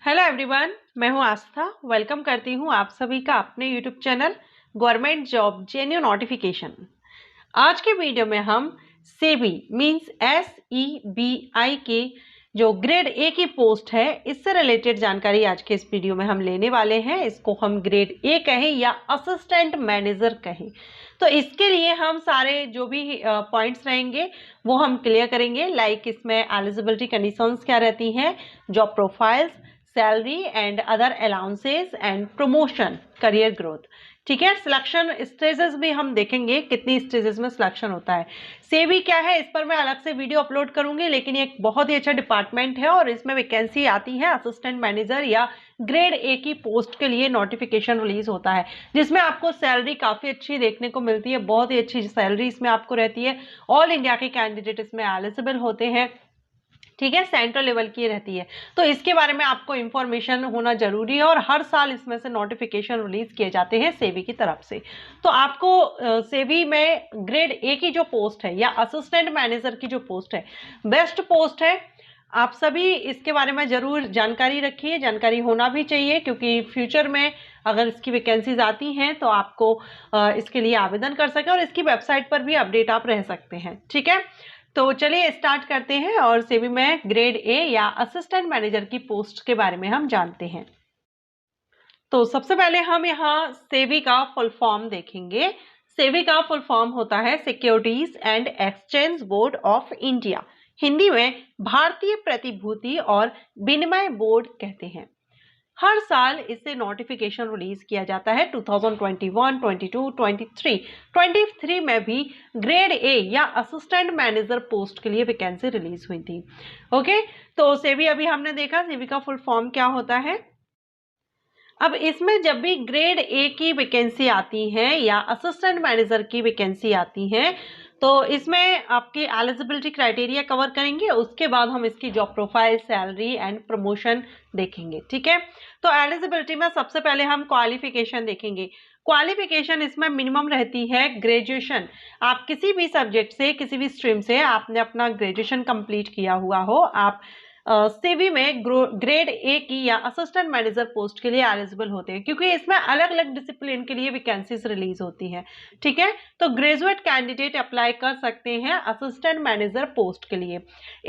Hello everyone, मैं हूं आस्था। Welcome करती हूं आप सभी का अपने YouTube channel government job genuine notification. आज के वीडियो में हम सेबी मींस SEBI के जो ग्रेड ए की पोस्ट है इससे रिलेटेड जानकारी आज के इस वीडियो में हम लेने वाले हैं। इसको हम ग्रेड ए कहें या असिस्टेंट मैनेजर कहें, तो इसके लिए हम सारे जो भी पॉइंट्स रहेंगे वो हम क्लियर करेंगे। लाइक इसमें एलिजिबिलिटी कंडीशंस क्या रहती हैं, job profiles, salary and other allowances and promotion, career growth. ठीक है, सिलेक्शन स्टेजेस भी हम देखेंगे कितनी स्टेजेस में सिलेक्शन होता है। सेबी क्या है इस पर मैं अलग से वीडियो अपलोड करूंगी, लेकिन ये एक बहुत ही अच्छा डिपार्टमेंट है और इसमें वैकेंसी आती है असिस्टेंट मैनेजर या ग्रेड ए की पोस्ट के लिए नोटिफिकेशन रिलीज होता है, जिसमें आपको सैलरी काफी अच्छी देखने को मिलती है। बहुत ही अच्छी सैलरी इसमें आपको रहती है। ऑल इंडिया के कैंडिडेट इसमें एलिजिबल होते हैं। ठीक है, सेंट्रल लेवल की रहती है, तो इसके बारे में आपको इंफॉर्मेशन होना जरूरी है और हर साल इसमें से नोटिफिकेशन रिलीज किए जाते हैं सेबी की तरफ से। तो आपको सेबी में ग्रेड ए की जो पोस्ट है या असिस्टेंट मैनेजर की जो पोस्ट है, बेस्ट पोस्ट है। आप सभी इसके बारे में जरूर जानकारी रखिए, जानकारी होना भी चाहिए, क्योंकि फ्यूचर में अगर इसकी वैकेंसीज आती हैं तो आपको इसके लिए आवेदन कर सके और इसकी वेबसाइट पर भी अपडेट आप रह सकते हैं। ठीक है, तो चलिए स्टार्ट करते हैं और सेबी में ग्रेड ए या असिस्टेंट मैनेजर की पोस्ट के बारे में हम जानते हैं। तो सबसे पहले हम यहाँ सेबी का फुल फॉर्म देखेंगे। सेबी का फुल फॉर्म होता है securities and exchange board of India, Hindi में भारतीय प्रतिभूति और विनिमय बोर्ड कहते हैं। हर साल इससे नोटिफिकेशन रिलीज किया जाता है। 2021, 22, 23, 23 में भी ग्रेड ए या असिस्टेंट मैनेजर पोस्ट के लिए वैकेंसी रिलीज हुई थी। ओके, तो सेबी अभी हमने देखा सेबी का फुल फॉर्म क्या होता है। अब इसमें जब भी ग्रेड ए की वैकेंसी आती है या असिस्टेंट मैनेजर की वैकेंसी आती है, तो इसमें आपकी एलिजिबिलिटी क्राइटेरिया कवर करेंगे। उसके बाद हम इसकी job profile, salary and promotion देखेंगे। ठीक है, तो एलिजिबिलिटी में सबसे पहले हम क्वालिफिकेशन देखेंगे। क्वालिफिकेशन इसमें मिनिमम रहती है ग्रेजुएशन। आप किसी भी सब्जेक्ट से, किसी भी स्ट्रीम से आपने अपना ग्रेजुएशन कंप्लीट किया हुआ हो, आप सेबी में ग्रेड ए की या असिस्टेंट मैनेजर पोस्ट के लिए एलिजिबल होते हैं, क्योंकि इसमें अलग अलग डिसिप्लिन के लिए वैकेंसीज रिलीज होती हैं। ठीक है, तो ग्रेजुएट कैंडिडेट अप्लाई कर सकते हैं असिस्टेंट मैनेजर पोस्ट के लिए।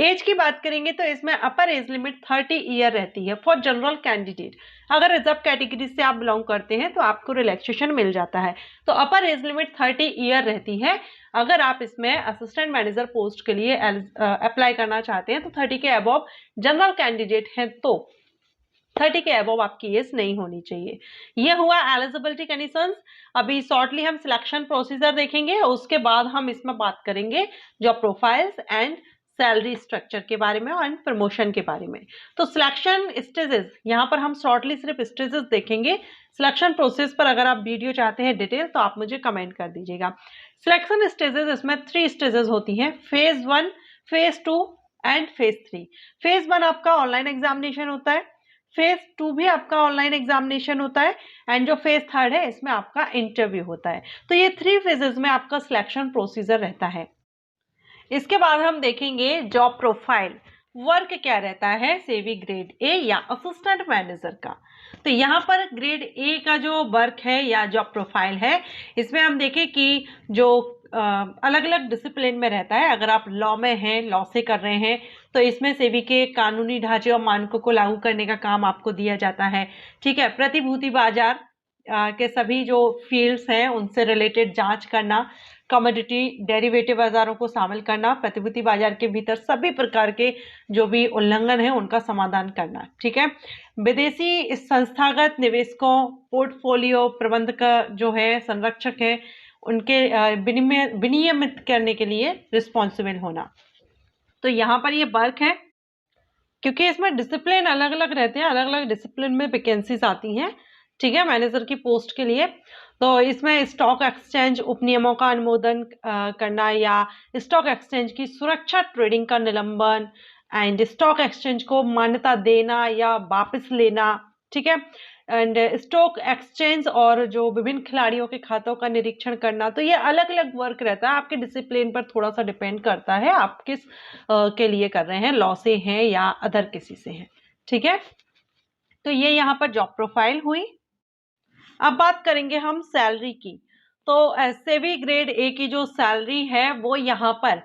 एज की बात करेंगे तो इसमें अपर एज लिमिट 30 ईयर रहती है फॉर जनरल कैंडिडेट। अगर रिजर्व कैटेगरी से आप बिलोंग करते हैं तो आपको रिलैक्सेशन मिल जाता है, तो अपर एज लिमिट 30 ईयर रहती है। अगर आप इसमें असिस्टेंट मैनेजर पोस्ट के लिए अप्लाई करना चाहते हैं तो 30 के अबव जनरल कैंडिडेट हैं तो 30 के अबव आपकी एज नहीं होनी चाहिए। यह हुआ एलिजिबिलिटी कंडीशंस। अभी शॉर्टली हम सिलेक्शन प्रोसीजर देखेंगे, उसके बाद हम इसमें बात करेंगे job profiles and salary structure के बारे में और प्रमोशन के बारे में। तो सिलेक्शन स्टेजेस, यहाँ पर हम शॉर्टली सिर्फ स्टेजेस देखेंगे। सिलेक्शन प्रोसेस पर अगर आप वीडियो चाहते हैं डिटेल तो आप मुझे कमेंट कर दीजिएगा। सिलेक्शन स्टेजेस इसमें 3 स्टेजेस होती हैं, phase 1, phase 2 and phase 3। Phase 1 आपका ऑनलाइन एग्जामिनेशन होता है, फेज 2 भी आपका ऑनलाइन एग्जामिनेशन होता है एंड जो फेज 3 है इसमें आपका इंटरव्यू होता है। तो ये 3 फेजेस में आपका सिलेक्शन प्रोसीजर रहता है। इसके बाद हम देखेंगे जॉब प्रोफाइल, वर्क क्या रहता है सेबी ग्रेड ए या असिस्टेंट मैनेजर का। तो यहाँ पर ग्रेड ए का जो वर्क है या जॉब प्रोफाइल है, इसमें हम देखें कि जो अलग अलग डिसिप्लिन में रहता है। अगर आप लॉ में हैं, लॉ से कर रहे हैं, तो इसमें सेबी के कानूनी ढांचे और मानकों को लागू करने का काम आपको दिया जाता है। ठीक है, प्रतिभूति बाजार के सभी जो फील्ड्स हैं उनसे रिलेटेड जांच करना, कमोडिटी डेरिवेटिव बाजारों को शामिल करना, प्रतिभूति बाजार के भीतर सभी प्रकार के जो भी उल्लंघन है उनका समाधान करना। ठीक है, विदेशी संस्थागत निवेशकों, पोर्टफोलियो प्रबंधक जो है, संरक्षक है, उनके विनियमित करने के लिए रिस्पॉन्सिबल होना। तो यहाँ पर ये वर्क है, क्योंकि इसमें डिसिप्लिन अलग अलग रहते हैं, अलग अलग डिसिप्लिन में वैकेंसीज आती हैं। ठीक है, मैनेजर की पोस्ट के लिए। तो इसमें स्टॉक एक्सचेंज उपनियमों का अनुमोदन करना या स्टॉक एक्सचेंज की सुरक्षा, ट्रेडिंग का निलंबन एंड स्टॉक एक्सचेंज को मान्यता देना या वापस लेना। ठीक है, एंड स्टॉक एक्सचेंज और जो विभिन्न खिलाड़ियों के खातों का निरीक्षण करना। तो ये अलग अलग वर्क रहता है, आपके डिसिप्लिन पर थोड़ा सा डिपेंड करता है आप किस के लिए कर रहे हैं, लॉ से हैं या अदर किसी से हैं। ठीक है, तो ये यहाँ पर जॉब प्रोफाइल हुई। अब बात करेंगे हम सैलरी की। तो सेबी ग्रेड ए की जो सैलरी है वो यहाँ पर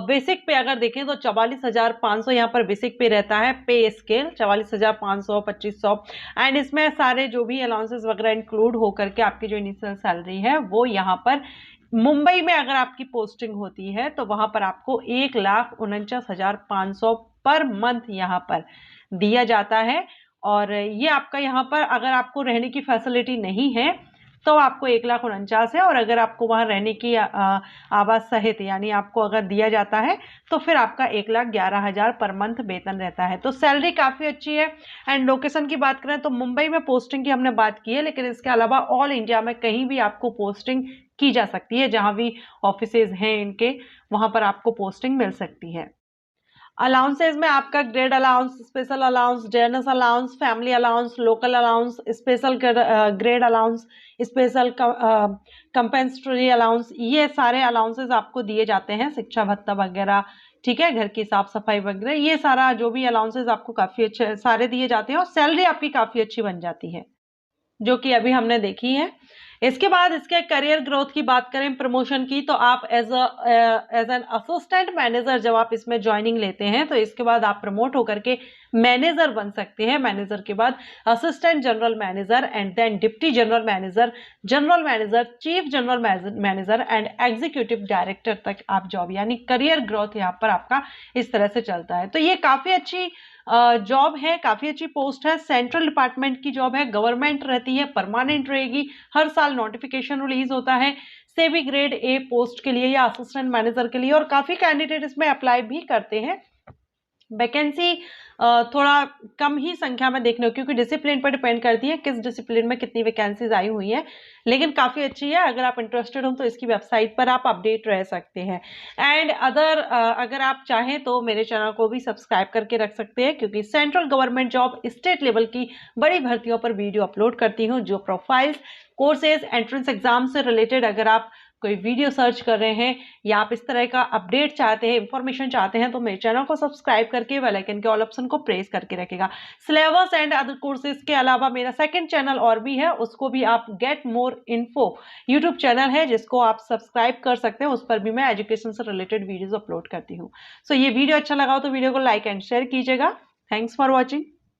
बेसिक पे अगर देखें तो 44,500 यहाँ पर बेसिक पे रहता है। पे स्केल 44,500, 2500 एंड इसमें सारे जो भी अलाउंसेस वगैरह इंक्लूड होकर के आपकी जो इनिशियल सैलरी है वो यहाँ पर मुंबई में अगर आपकी पोस्टिंग होती है तो वहां पर आपको 1,49,500 पर मंथ यहाँ पर दिया जाता है। और ये आपका यहाँ पर अगर आपको रहने की फैसिलिटी नहीं है तो आपको 1,49,000 है, और अगर आपको वहां रहने की आवास सहित यानी आपको अगर दिया जाता है तो फिर आपका 1,11,000 पर मंथ वेतन रहता है। तो सैलरी काफी अच्छी है। एंड लोकेशन की बात करें तो मुंबई में पोस्टिंग की हमने बात की है, लेकिन इसके अलावा ऑल इंडिया में कहीं भी आपको पोस्टिंग की जा सकती है। जहां भी ऑफिसेज हैं इनके वहां पर आपको पोस्टिंग मिल सकती है। अलाउंसेज में आपका ग्रेड अलाउंस, स्पेशल अलाउंस, जर्नस allowance, family allowance, local allowance, special grade allowance, special compensatory allowance, ये सारे अलाउंसेज आपको दिए जाते हैं। शिक्षा भत्ता वगैरह, ठीक है, घर की साफ सफाई वगैरह, ये सारा जो भी अलाउंसेज आपको काफी अच्छे सारे दिए जाते हैं और सैलरी आपकी काफी अच्छी बन जाती है, जो कि अभी हमने देखी है। इसके बाद इसके करियर ग्रोथ की बात करें, प्रमोशन की, तो आप एज एन असिस्टेंट मैनेजर जब आप इसमें ज्वाइनिंग लेते हैं तो इसके बाद आप प्रमोट होकर के मैनेजर बन सकते हैं। मैनेजर के बाद assistant general manager and then deputy general manager, general manager, chief general manager and executive director तक आप जॉब, यानी करियर ग्रोथ यहाँ पर आपका इस तरह से चलता है। तो ये काफी अच्छी जॉब है, काफी अच्छी पोस्ट है, सेंट्रल डिपार्टमेंट की जॉब है, गवर्नमेंट रहती है, परमानेंट रहेगी, हर साल नोटिफिकेशन रिलीज होता है सेबी ग्रेड ए पोस्ट के लिए या असिस्टेंट मैनेजर के लिए, और काफी कैंडिडेट इसमें अप्लाई भी करते हैं। वैकेंसी थोड़ा कम ही संख्या में देखने को, क्योंकि डिसिप्लिन पर डिपेंड करती है किस डिसिप्लिन में कितनी वैकेंसीज आई हुई है, लेकिन काफी अच्छी है। अगर आप इंटरेस्टेड हो तो इसकी वेबसाइट पर आप अपडेट रह सकते हैं। एंड अगर आप चाहें तो मेरे चैनल को भी सब्सक्राइब करके रख सकते हैं, क्योंकि central government job, state level की बड़ी भर्तियों पर वीडियो अपलोड करती हूँ। जो प्रोफाइल्स, कोर्सेज, एंट्रेंस एग्जाम से रिलेटेड अगर आप कोई वीडियो सर्च कर रहे हैं या आप इस तरह का अपडेट चाहते हैं, इंफॉर्मेशन चाहते हैं, तो मेरे चैनल को सब्सक्राइब करके बेल आइकन के ऑल ऑप्शन को प्रेस करके रखेगा। सिलेबस एंड अदर कोर्सेज के अलावा मेरा सेकंड चैनल और भी है, उसको भी आप get more info YouTube channel है जिसको आप सब्सक्राइब कर सकते हैं। उस पर भी मैं एजुकेशन से रिलेटेड वीडियोज अपलोड करती हूँ। सो ये वीडियो अच्छा लगा हो तो वीडियो को लाइक एंड शेयर कीजिएगा। Thanks for watching.